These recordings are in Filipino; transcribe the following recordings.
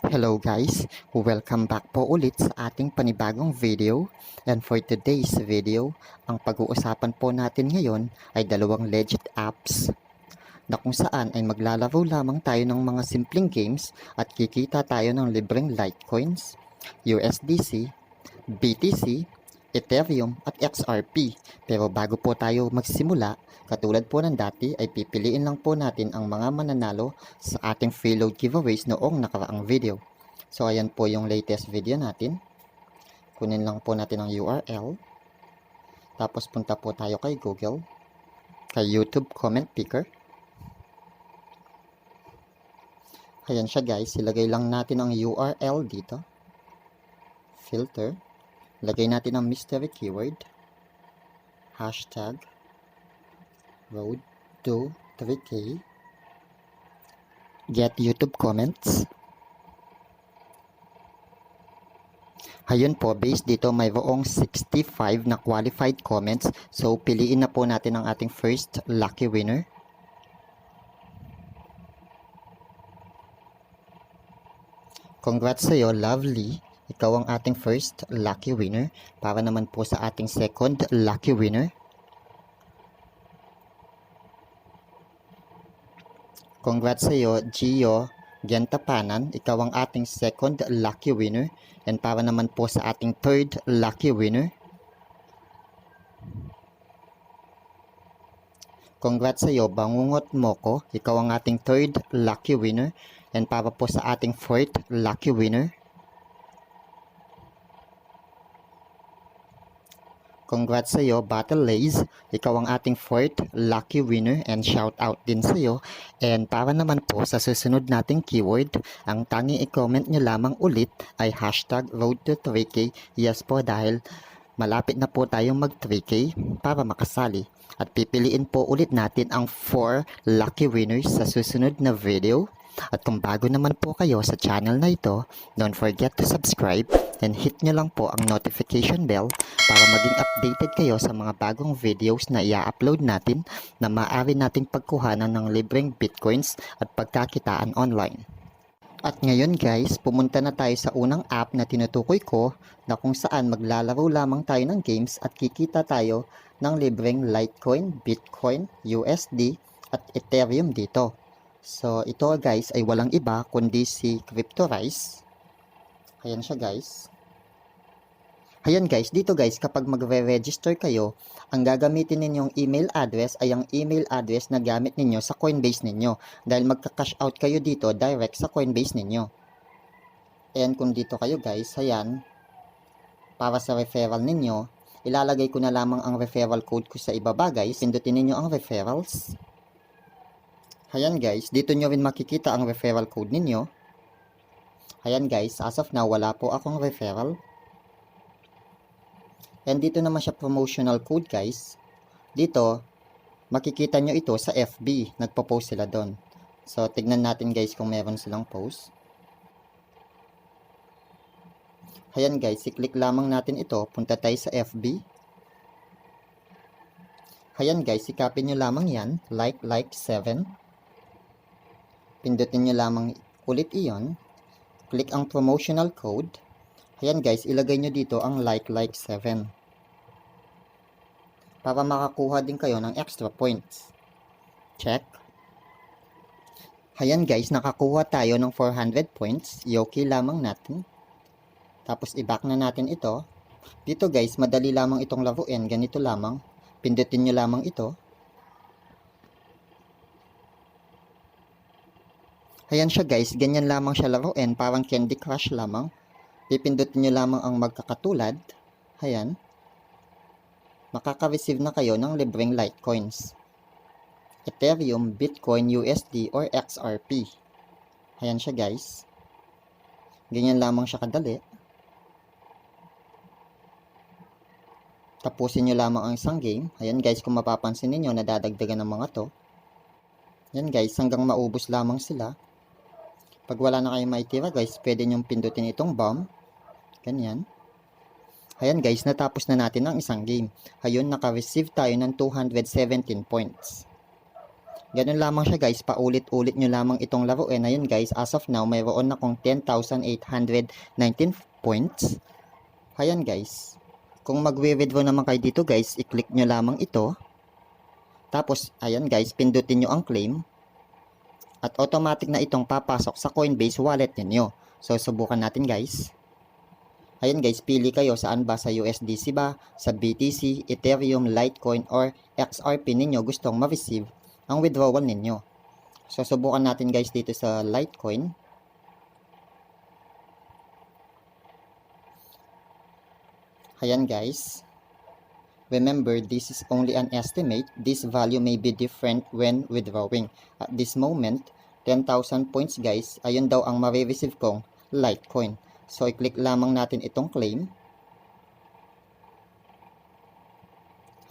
Hello guys, welcome back po ulit sa ating panibagong video. And for today's video, ang pag-uusapan po natin ngayon ay dalawang legit apps na kung saan ay maglalaro lamang tayo ng mga simpleng games at kikita tayo ng libreng Litecoins, USDC, BTC, Ethereum at XRP. Pero bago po tayo magsimula, katulad po ng dati ay pipiliin lang po natin ang mga mananalo sa ating free load giveaways noong nakaraang video. So ayan po yung latest video natin. Kunin lang po natin ang URL. Tapos punta po tayo kay Google, kay YouTube comment picker. Ayan siya guys, ilagay lang natin ang URL dito. Filter. Lagay natin ang mystery keyword. Hashtag road to 3K. Get YouTube comments. Ayun po, based dito mayroong 65 na qualified comments. So, piliin na po natin ang ating first lucky winner. Congrats sa'yo, Lovely. Ikaw ang ating first lucky winner. Para naman po sa ating second lucky winner. Congrats sa'yo, Gio Gentapanan. Ikaw ang ating second lucky winner. And para naman po sa ating third lucky winner. Congrats sa'yo, Bangungot Moko. Ikaw ang ating third lucky winner. And para po sa ating fourth lucky winner. Congrats sa'yo, Battle Lays. Ikaw ang ating fourth lucky winner and shout out din sa'yo. And para naman po sa susunod nating keyword, ang tanging i-comment nyo lamang ulit ay hashtag road to 3K. Yes po, dahil malapit na po tayong mag 3K para makasali. At pipiliin po ulit natin ang 4 lucky winners sa susunod na video. At kung bago naman po kayo sa channel na ito, don't forget to subscribe and hit nyo lang po ang notification bell para maging updated kayo sa mga bagong videos na i-upload natin na maaari nating pagkuhanan ng libreng bitcoins at pagkakitaan online. At ngayon guys, pumunta na tayo sa unang app na tinutukoy ko na kung saan maglalaro lamang tayo ng games at kikita tayo ng libreng Litecoin, Bitcoin, USD at Ethereum dito. So, ito guys ay walang iba kundi si Cryptorize. Ayan siya guys. Ayan guys, dito guys kapag magre-register kayo, ang gagamitin ninyong email address ay ang email address na gamit ninyo sa Coinbase ninyo. Dahil magka-cash out kayo dito direct sa Coinbase ninyo. And kung dito kayo guys, ayan, para sa referral ninyo, ilalagay ko na lamang ang referral code ko sa ibaba guys. Pindutin ninyo ang referrals. Ayan guys, dito nyo rin makikita ang referral code ninyo. Ayan guys, as of now wala po akong referral. And dito naman siya promotional code guys. Dito, makikita nyo ito sa FB. Nagpo-post sila doon. So, tignan natin guys kung meron silang post. Ayan guys, i-click lamang natin ito. Punta tayo sa FB. Ayan guys, i-copy nyo lamang yan. Like 7. Pindutin nyo lamang ulit iyon. Click ang promotional code. Ayan guys, ilagay nyo dito ang like 7. Para makakuha din kayo ng extra points. Check. Ayan guys, nakakuha tayo ng 400 points. Yoki lamang natin. Tapos i-back na natin ito. Dito guys, madali lamang itong laruin. Ganito lamang. Pindutin nyo lamang ito. Ayan siya guys, ganyan lamang siya laruin, parang Candy Crush lamang. Pipindutin nyo lamang ang magkakatulad. Ayan. Makaka-receive na kayo ng libreng Litecoins. Ethereum, Bitcoin, USD, or XRP. Ayan siya guys. Ganyan lamang siya kadali. Tapusin nyo lamang ang isang game. Ayan guys, kung mapapansin ninyo, nadadagdagan ng mga to. Ayan guys, hanggang maubos lamang sila. Pag wala na kayong maitira guys, pwede nyong pindutin itong bomb. Ganyan. Ayan guys, natapos na natin ang isang game. Ayun, naka-receive tayo ng 217 points. Ganun lamang siya guys, paulit-ulit nyo lamang itong laruin. Ayun guys, as of now, mayroon akong 10,819 points. Ayan guys. Kung magwi-withdraw naman kayo dito guys, i-click nyo lamang ito. Tapos, ayan guys, pindutin nyo ang claim. At automatic na itong papasok sa Coinbase wallet ninyo. So, subukan natin guys. Ayan guys, pili kayo saan ba, sa USDC ba, sa BTC, Ethereum, Litecoin, or XRP ninyo gustong ma-receive ang withdrawal ninyo. So, subukan natin guys dito sa Litecoin. Ayan guys. Remember, this is only an estimate. This value may be different when withdrawing. At this moment, 10,000 points guys, ayun daw ang ma-receive kong Litecoin. So, i-click lamang natin itong claim.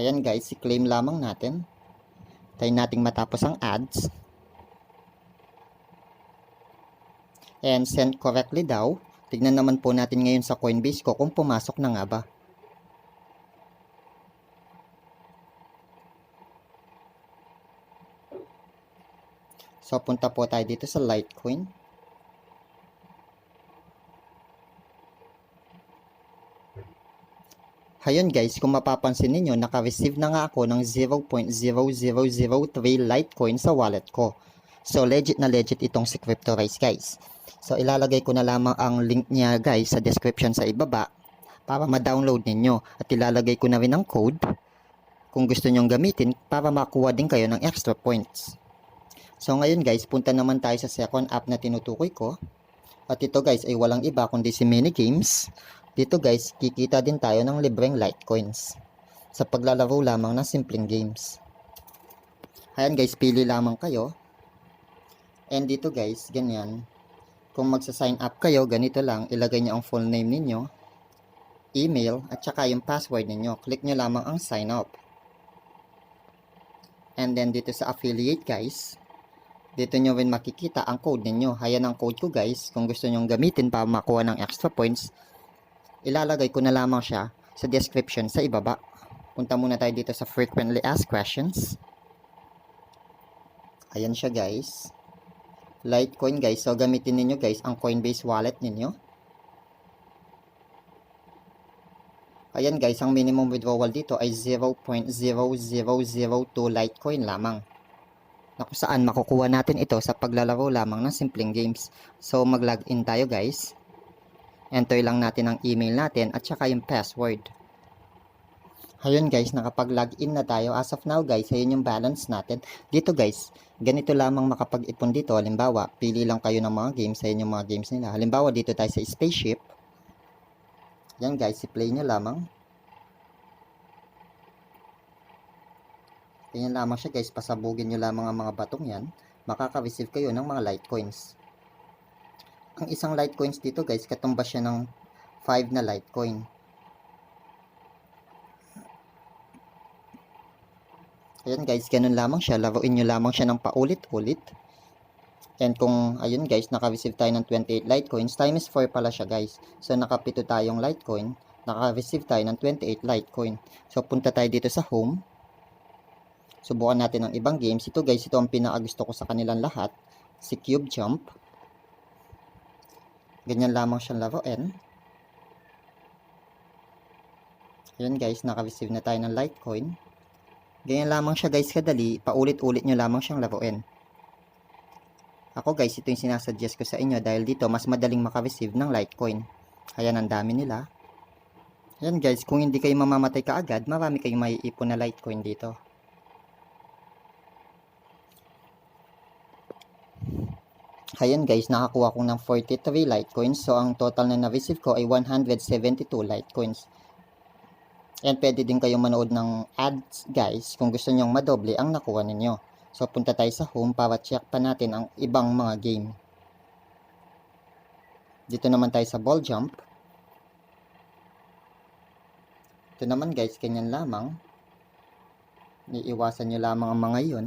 Ayan guys, i-claim lamang natin. Tayo nating matapos ang ads. And send correctly daw. Tignan naman po natin ngayon sa Coinbase ko kung pumasok na nga ba. So, punta po tayo dito sa Litecoin. Ayun guys, kung mapapansin ninyo, naka-receive na nga ako ng 0.0003 Litecoin sa wallet ko. So, legit na legit itong si CryptoRise guys. So, ilalagay ko na lamang ang link niya guys sa description sa ibaba para ma-download ninyo. At ilalagay ko na rin ang code kung gusto nyong gamitin para makuha din kayo ng extra points. So, ngayon guys, punta naman tayo sa second app na tinutukoy ko. At ito guys ay walang iba kundi si Mini Games. Dito guys, kikita din tayo ng libreng Litecoins sa paglalaro lamang ng simpleng games. Ayan guys, pili lamang kayo. And dito guys, ganyan. Kung magsa-sign up kayo, ganito lang. Ilagay nyo ang full name ninyo, email, at saka yung password ninyo. Click nyo lamang ang sign up. And then dito sa affiliate guys, dito nyo rin makikita ang code ninyo. Ayan ang code ko guys. Kung gusto nyong gamitin para makuha ng extra points, ilalagay ko na lamang siya sa description sa ibaba. Punta muna tayo dito sa frequently asked questions. Ayan siya guys. Litecoin guys. So gamitin ninyo guys ang Coinbase wallet ninyo. Ayan guys, ang minimum withdrawal dito ay 0.0002 Litecoin lamang. Na kung saan makukuha natin ito sa paglalaro lamang ng simpleng games. So mag-login tayo guys. Enter lang natin ang email natin at saka yung password. Ayun guys, nakapag-login na tayo. As of now guys, ayun yung balance natin. Dito guys, ganito lamang makapag-ipon dito. Halimbawa, pili lang kayo ng mga games. Ayun yung mga games nila. Halimbawa, dito tayo sa spaceship. Yan guys, i-play nyo lamang. Ganyan lamang siya guys, pasabugin nyo lamang ang mga batong yan. Makaka-receive kayo ng mga Litecoins. Ang isang Litecoins dito guys, katumbas siya ng 5 na Litecoin. Ayan guys, ganun lamang siya. Laruin nyo lamang siya ng paulit-ulit. And kung, ayun guys, naka-receive tayo ng 28 Litecoins, times 4 pala siya guys. So, nakapito tayong Litecoin, naka-receive tayo ng 28 Litecoin. So, punta tayo dito sa home. Subukan natin ang ibang games. Ito guys, ito ang pinakagusto ko sa kanilang lahat. Si Cube Jump. Ganyan lamang siyang laruin. Ayan guys, naka-receive na tayo ng Litecoin. Ganyan lamang siya guys kadali, paulit-ulit nyo lamang siyang laruin. Ako guys, ito yung sinasuggest ko sa inyo dahil dito mas madaling maka-receive ng Litecoin. Ayan, ang dami nila. Ayan guys, kung hindi kayo mamamatay kaagad, marami kayong maiipon na Litecoin dito. Ayan guys, nakakuha ko ng 43 Litecoins. So, ang total na na-receive ko ay 172 Litecoins. And pwede din kayong manood ng ads guys kung gusto nyong madoble ang nakuha ninyo. So, punta tayo sa home para check pa natin ang ibang mga game. Dito naman tayo sa ball jump. Ito naman guys, ganyan lamang. Iiwasan nyo lamang ang mga yun.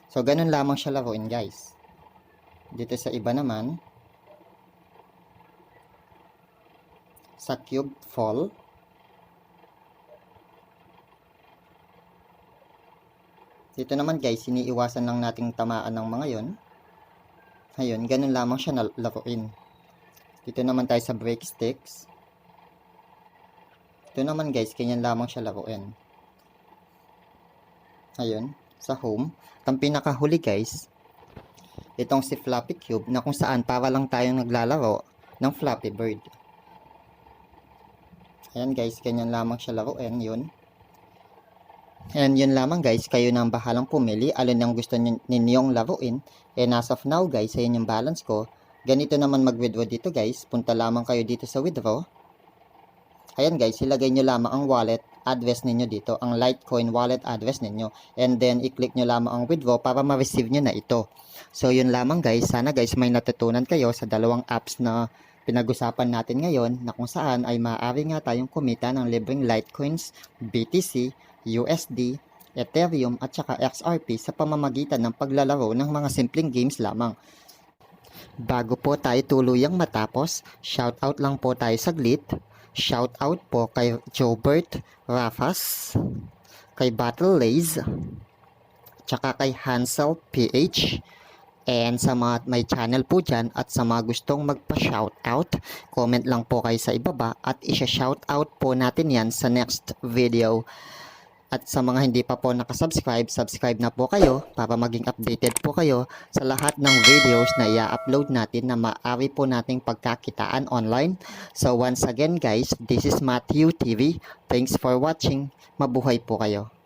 So, ganun lamang siya laruin guys. Dito sa iba naman, sa cube fall. Dito naman guys, iniiwasan lang nating tamaan ng mga yon. Ayun, ganun lamang siya laruin. Dito naman tayo sa break sticks. Ito naman guys, ganyan lamang siya laruin. Ayun, sa home. Ang pinakahuli guys, itong si Floppy Cube na kung saan para lang tayong naglalaro ng Flappy Bird. Ayan guys, ganyan lamang siya laruin, yun. And yun lamang guys, kayo nang bahalang pumili alin ang gusto ninyong laruin. And as of now guys, ayun yung balance ko. Ganito naman mag-withdraw dito guys. Punta lamang kayo dito sa withdraw. Ayan guys, ilagay nyo lamang ang wallet address ninyo dito, ang Litecoin wallet address ninyo. And then i-click nyo lamang ang withdraw para ma-receive nyo na ito. So yun lamang guys, sana guys may natutunan kayo sa dalawang apps na pinag-usapan natin ngayon, na kung saan ay maaari nga tayong kumita ng libreng Litecoins, BTC, USD, Ethereum at saka XRP sa pamamagitan ng paglalaro ng mga simpleng games lamang. Bago po tayo tuluyang matapos, shoutout lang po tayo saglit. Shoutout po kay Jobert Rafas, kay Battle Lays, tsaka kay COINS.PH. And sa mga may channel po dyan at sa mga gustong magpa-shoutout, comment lang po kayo sa ibaba at isha-shoutout po natin yan sa next video. At sa mga hindi pa po nakasubscribe, subscribe na po kayo para maging updated po kayo sa lahat ng videos na i-upload natin na maaari po nating pagkakitaan online. So once again guys, this is Matthew TV. Thanks for watching. Mabuhay po kayo.